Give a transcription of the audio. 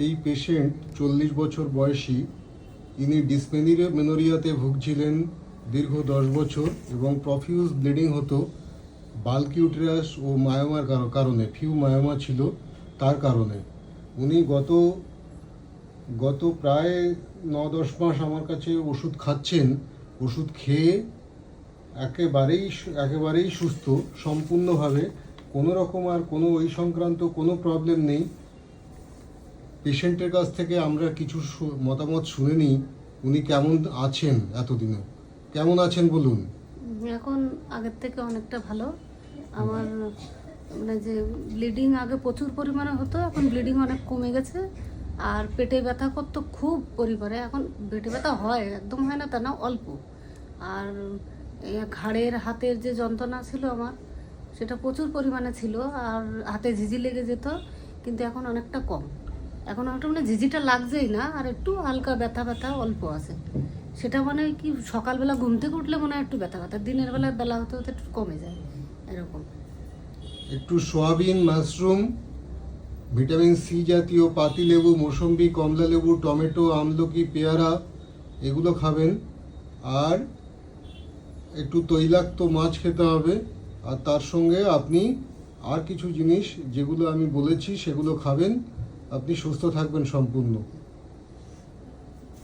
এই পেশেন্ট 40 বছর বয়সী। ইনি ডিসমেনোরিয়াতে ভুগছিলেন দীর্ঘ 10 বছর এবং প্রফিউজ ব্লিডিং হতো বাল্কি ইউটেরাস ও মায়োমার কারণে, ফিউ মায়োমা ছিল তার কারণে। উনি গত প্রায় 9-10 মাস আমার কাছে ওষুধ খাচ্ছেন। ওষুধ খেয়ে একেবারেই সুস্থ সম্পূর্ণভাবে, কোনো রকম আর কোনো ওই সংক্রান্ত কোনো প্রবলেম নেই। পেশেন্টের কাছ থেকে আমরা কিছু মতামত শুনে নিই, উনি কেমন আছেন, এতদিনে কেমন আছেন বলুন। এখন আগের থেকে অনেকটা ভালো। আমার মানে যে ব্লিডিং আগে প্রচুর পরিমাণে হতো, এখন ব্লিডিং অনেক কমে গেছে। আর পেটে ব্যথা করতো খুব পরিমাণে, এখন পেটে ব্যথা হয়, একদম হয় না তা না, অল্প। আর ঘাড়ের হাতের যে যন্ত্রণা ছিল আমার, সেটা প্রচুর পরিমাণে ছিল, আর হাতে ঝিঝি লেগে যেত, কিন্তু এখন অনেকটা কম। এখন অনেকটা মানে ঝিঝিটা লাগছেই না, আর একটু হালকা ব্যথা ব্যথা অল্প আছে। সেটা মানে কি সকালবেলা ঘুম থেকে উঠলে মনে হয় একটু ব্যথা ব্যথা, দিনের বেলা হতে হতে একটু কমে যায় এরকম। একটু সোয়াবিন, মাশরুম, ভিটামিন সি জাতীয় পাতিলেবু, মৌসম্বি, কমলা লেবু, টমেটো, আমলকি, পেয়ারা এগুলো খাবেন। আর একটু তৈলাক্ত মাছ খেতে হবে। আর তার সঙ্গে আপনি আর কিছু জিনিস যেগুলো আমি বলেছি সেগুলো খাবেন। আপনি সুস্থ থাকবেন সম্পূর্ণ।